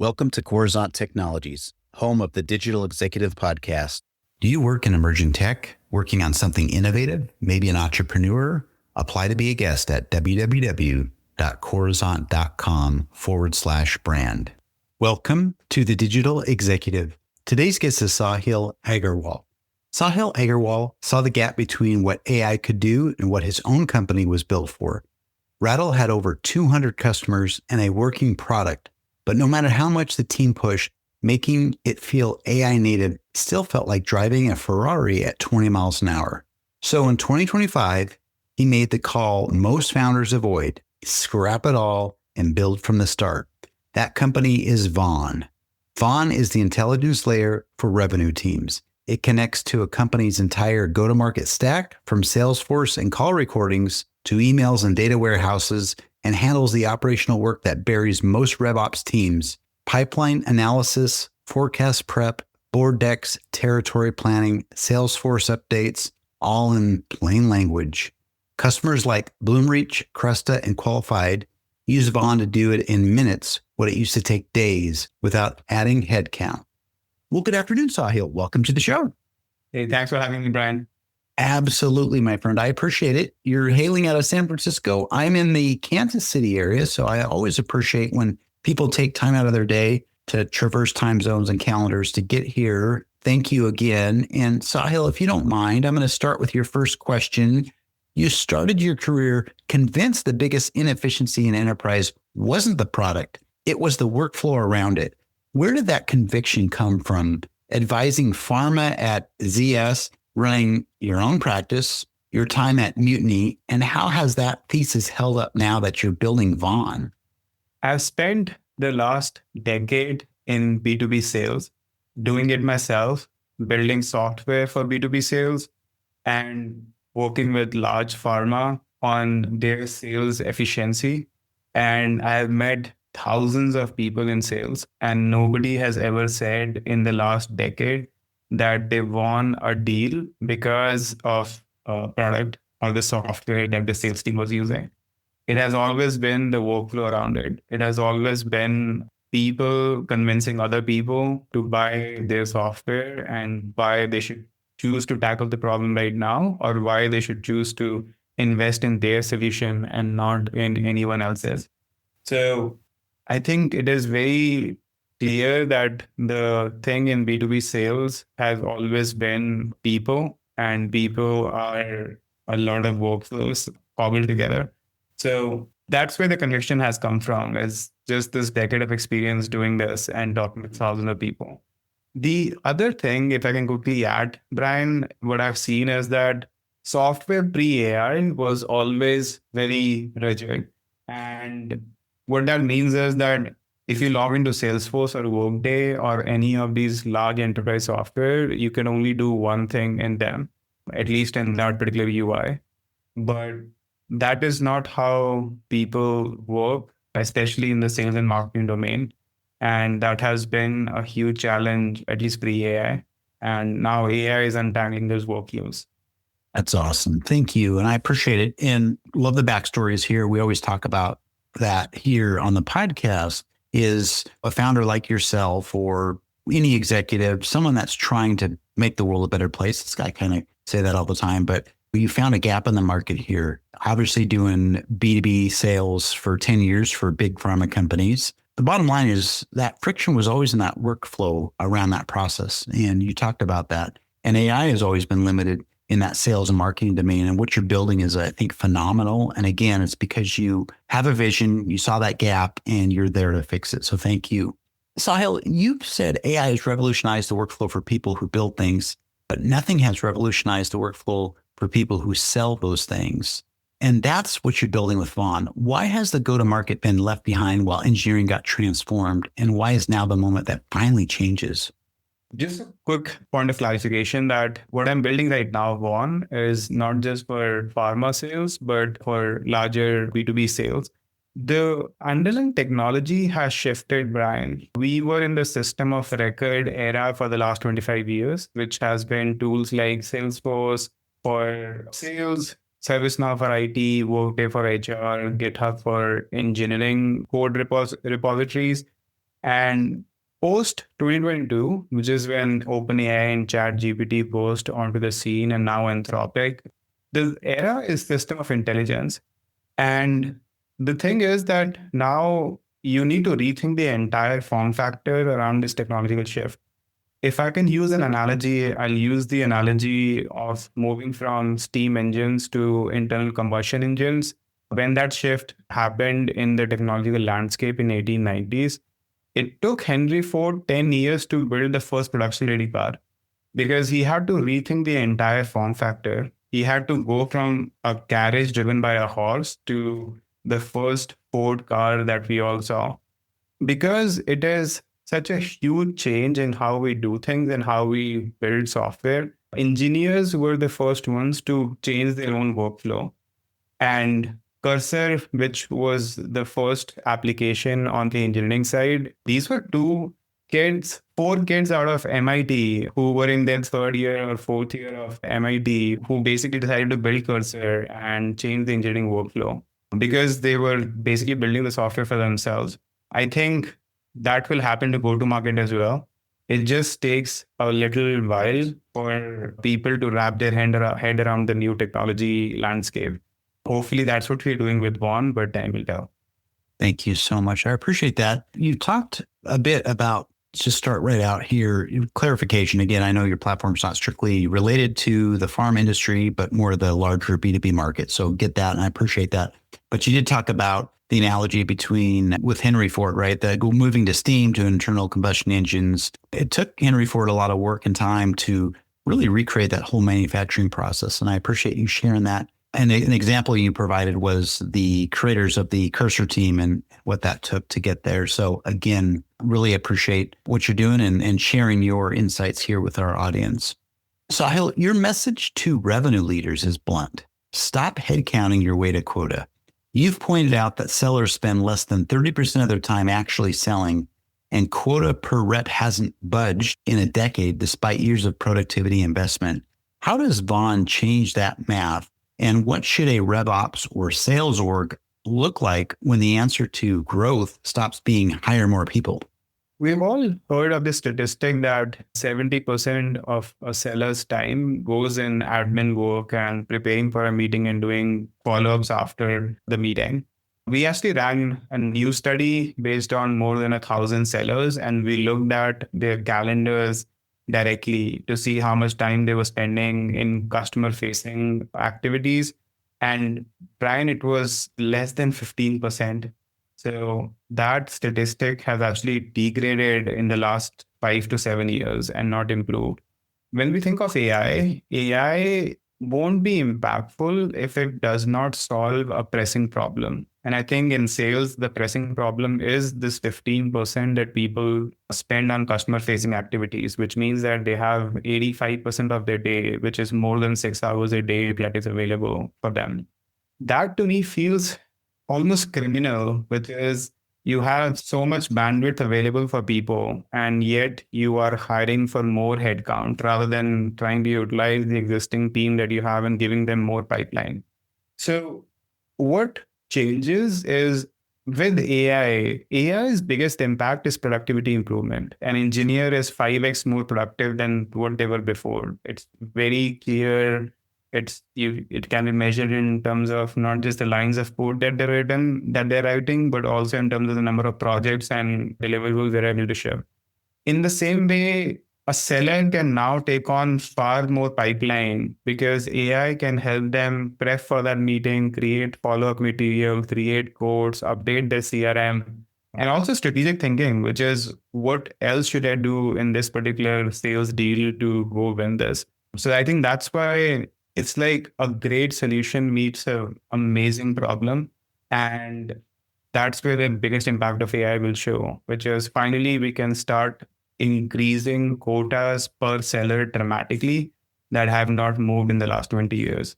Welcome to Coruzant Technologies, home of the Digital Executive Podcast. Do you work in emerging tech, working on something innovative, maybe an entrepreneur? Apply to be a guest at www.coruzant.com/brand. Welcome to the Digital Executive. Today's guest is Sahil Aggarwal. Sahil Aggarwal saw the gap between what AI could do and what his own company was built for. Rattle had over 200 customers and a working product, but no matter how much the team pushed, making it feel AI native still felt like driving a Ferrari at 20 miles an hour. So in 2025, he made the call most founders avoid: scrap it all and build from the start. That company is Vaughn. Vaughn is the intelligence layer for revenue teams. It connects to a company's entire go-to-market stack, from Salesforce and call recordings to emails and data warehouses, and handles the operational work that buries most RevOps teams: pipeline analysis, forecast prep, board decks, territory planning, Salesforce updates, all in plain language. Customers like Bloomreach, Cresta, and Qualified use Vaughn to do it in minutes, what it used to take days, without adding headcount. Well, good afternoon, Sahil. Welcome to the show. Hey, thanks for having me, Brian. Absolutely, my friend. I appreciate it. You're hailing out of San Francisco. I'm in the Kansas City area, so I always appreciate when people take time out of their day to traverse time zones and calendars to get here. Thank you again. And Sahil, if you don't mind, I'm going to start with your first question. You started your career convinced the biggest inefficiency in enterprise wasn't the product, it was the workflow around it. Where did that conviction come from? Advising pharma at ZS, running your own practice, your time at Mutiny, and how has that thesis held up now that you're building Vaughn? I've spent the last decade in B2B sales, doing it myself, building software for B2B sales, and working with large pharma on their sales efficiency. And I have met thousands of people in sales, and nobody has ever said in the last decade that they won a deal because of a product or the software that the sales team was using. It has always been the workflow around it. It has always been people convincing other people to buy their software and why they should choose to tackle the problem right now, or why they should choose to invest in their solution and not in anyone else's. So I think it is very clear that the thing in B2B sales has always been people, and people are a lot of workflows cobbled together. So that's where the conviction has come from, is just this decade of experience doing this and talking to thousands of people. The other thing, if I can quickly add, Brian, what I've seen is that software pre-AI was always very rigid. And what that means is that if you log into Salesforce or Workday or any of these large enterprise software, you can only do one thing in them, at least in that particular UI. But that is not how people work, especially in the sales and marketing domain. And that has been a huge challenge, at least pre-AI. And now AI is untangling those workflows. That's awesome. Thank you. And I appreciate it. And love the backstories here. We always talk about that here on the podcast. Is a founder like yourself or any executive, someone that's trying to make the world a better place. I kind of say that all the time, but you found a gap in the market here. Obviously doing B2B sales for 10 years for big pharma companies. The bottom line is that friction was always in that workflow around that process. And you talked about that. And AI has always been limited in that sales and marketing domain. And what you're building is, I think, phenomenal. And again, it's because you have a vision, you saw that gap, and you're there to fix it. So thank you. Sahil, you've said AI has revolutionized the workflow for people who build things, but nothing has revolutionized the workflow for people who sell those things. And that's what you're building with Vaughn. Why has the go-to-market been left behind while engineering got transformed? And why is now the moment that finally changes? Just a quick point of clarification that what I'm building right now, Vaughn, is not just for pharma sales, but for larger B2B sales. The underlying technology has shifted, Brian. We were in the system of record era for the last 25 years, which has been tools like Salesforce for sales, ServiceNow for IT, Workday for HR, GitHub for engineering, code repositories. And post 2022, which is when OpenAI and ChatGPT burst onto the scene and now Anthropic, the era is system of intelligence. And the thing is that now you need to rethink the entire form factor around this technological shift. If I can use an analogy, I'll use the analogy of moving from steam engines to internal combustion engines. When that shift happened in the technological landscape in 1890s, it took Henry Ford 10 years to build the first production ready car because he had to rethink the entire form factor. He had to go from a carriage driven by a horse to the first Ford car that we all saw. Because it is such a huge change in how we do things and how we build software, engineers were the first ones to change their own workflow. And Cursor, which was the first application on the engineering side, these were four kids out of MIT who were in their third year or fourth year of MIT who basically decided to build Cursor and change the engineering workflow because they were basically building the software for themselves. I think that will happen to go-to-market as well. It just takes a little while for people to wrap their head around the new technology landscape. Hopefully that's what we're doing with Vaughn, but time will tell. Thank you so much. I appreciate that. You talked a bit about, just start right out here, clarification. Again, I know your platform's not strictly related to the farm industry, but more the larger B2B market. So get that, and I appreciate that. But you did talk about the analogy with Henry Ford, right? That moving to steam to internal combustion engines. It took Henry Ford a lot of work and time to really recreate that whole manufacturing process. And I appreciate you sharing that. And an example you provided was the creators of the Cursor team and what that took to get there. So again, really appreciate what you're doing and sharing your insights here with our audience. Sahil, your message to revenue leaders is blunt. Stop headcounting your way to quota. You've pointed out that sellers spend less than 30% of their time actually selling, and quota per rep hasn't budged in a decade despite years of productivity investment. How does Vaughn change that math? And what should a RevOps or sales org look like when the answer to growth stops being hire more people? We've all heard of the statistic that 70% of a seller's time goes in admin work and preparing for a meeting and doing follow-ups after the meeting. We actually ran a new study based on more than 1,000 sellers, and we looked at their calendars directly to see how much time they were spending in customer-facing activities. And Brian, it was less than 15%. So that statistic has actually degraded in the last 5 to 7 years and not improved. When we think of AI won't be impactful if it does not solve a pressing problem. And I think in sales, the pressing problem is this 15% that people spend on customer-facing activities, which means that they have 85% of their day, which is more than 6 hours a day that is available for them. That to me feels almost criminal, because you have so much bandwidth available for people, and yet you are hiring for more headcount rather than trying to utilize the existing team that you have and giving them more pipeline. So what changes is with AI's biggest impact is productivity improvement. An engineer is 5x more productive than what they were before. It's very clear. It can be measured in terms of not just the lines of code that they're writing, but also in terms of the number of projects and deliverables they're able to ship. In the same way, a seller can now take on far more pipeline because AI can help them prep for that meeting, create follow-up material, create codes, update their CRM, and also strategic thinking, which is what else should I do in this particular sales deal to go win this. So I think that's why it's like a great solution meets an amazing problem. And that's where the biggest impact of AI will show, which is finally we can start increasing quotas per seller dramatically that have not moved in the last 20 years.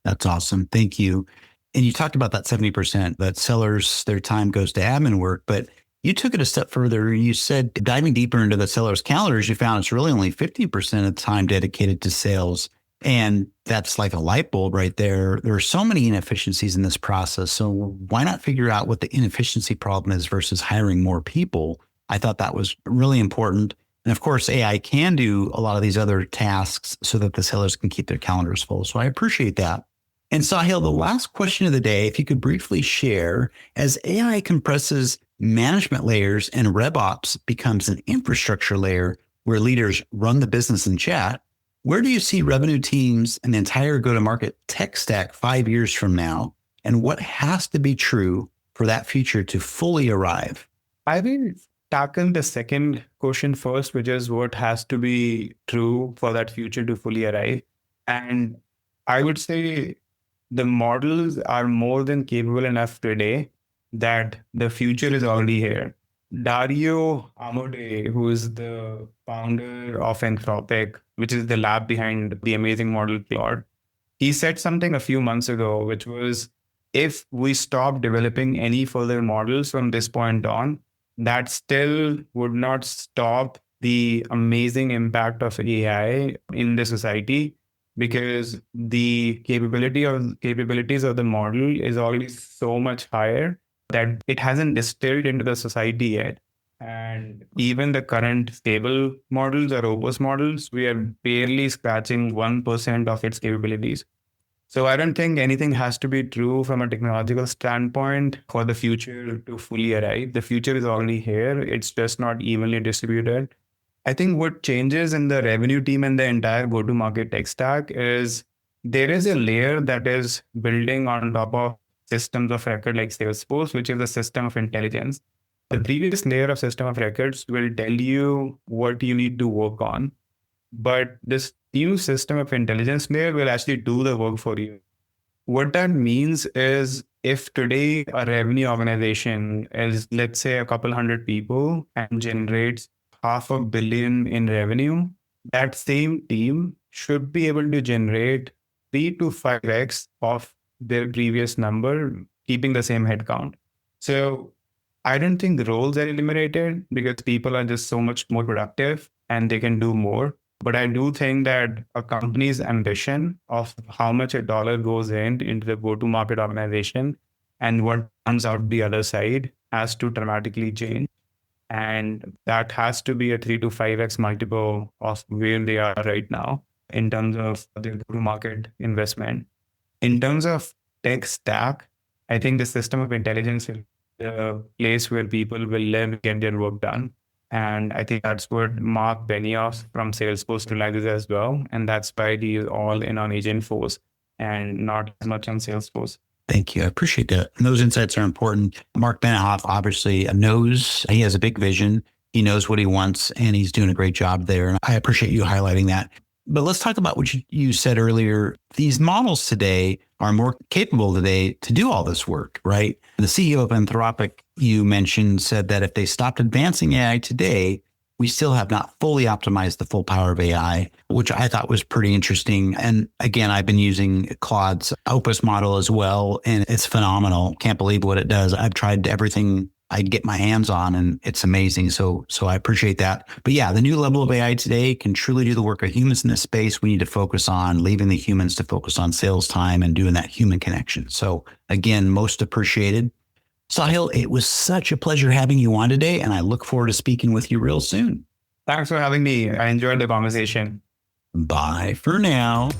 That's awesome. Thank you. And you talked about that 70% that sellers, their time goes to admin work, but you took it a step further. You said diving deeper into the seller's calendars, you found it's really only 50% of the time dedicated to sales. And that's like a light bulb right there. There are so many inefficiencies in this process. So why not figure out what the inefficiency problem is versus hiring more people? I thought that was really important. And of course, AI can do a lot of these other tasks so that the sellers can keep their calendars full. So I appreciate that. And Sahil, the last question of the day, if you could briefly share, as AI compresses management layers and RevOps becomes an infrastructure layer where leaders run the business and chat, where do you see revenue teams and the entire go-to-market tech stack 5 years from now? And what has to be true for that future to fully arrive? I will tackle the second question first, which is what has to be true for that future to fully arrive. And I would say the models are more than capable enough today that the future is already here. Dario Amodei, who is the founder of Anthropic, which is the lab behind the amazing model Claude, he said something a few months ago, which was, if we stop developing any further models from this point on, that still would not stop the amazing impact of AI in the society, because the capabilities of the model is already so much higher that it hasn't distilled into the society yet. And even the current stable models or robust models, we are barely scratching 1% of its capabilities. So I don't think anything has to be true from a technological standpoint for the future to fully arrive. The future is already here. It's just not evenly distributed. I think what changes in the revenue team and the entire go-to-market tech stack is there is a layer that is building on top of systems of record like Salesforce, which is a system of intelligence. The previous layer of system of records will tell you what you need to work on, but this new system of intelligence layer will actually do the work for you. What that means is, if today a revenue organization is, let's say, a couple hundred people and generates $500 million in revenue, that same team should be able to generate 3 to 5x of their previous number, keeping the same headcount. So I don't think the roles are eliminated because people are just so much more productive and they can do more. But I do think that a company's ambition of how much a dollar goes into the go-to-market organization and what comes out the other side has to dramatically change. And that has to be a 3 to 5x multiple of where they are right now in terms of their go-to-market investment. In terms of tech stack, I think the system of intelligence is the place where people will live, get their work done. And I think that's what Mark Benioff from Salesforce realizes as well. And that's why he's all in on Agentforce and not as much on Salesforce. Thank you. I appreciate that. And those insights are important. Mark Benioff obviously knows, he has a big vision. He knows what he wants and he's doing a great job there. And I appreciate you highlighting that. But let's talk about what you said earlier. These models today are more capable today to do all this work, right? The CEO of Anthropic, you mentioned, said that if they stopped advancing AI today, we still have not fully optimized the full power of AI, which I thought was pretty interesting. And again, I've been using Claude's Opus model as well, and it's phenomenal. Can't believe what it does. I've tried everything I get my hands on, and it's amazing. So I appreciate that. But yeah, the new level of AI today can truly do the work of humans in this space. We need to focus on leaving the humans to focus on sales time and doing that human connection. So again, most appreciated. Sahil, it was such a pleasure having you on today, and I look forward to speaking with you real soon. Thanks for having me. I enjoyed the conversation. Bye for now.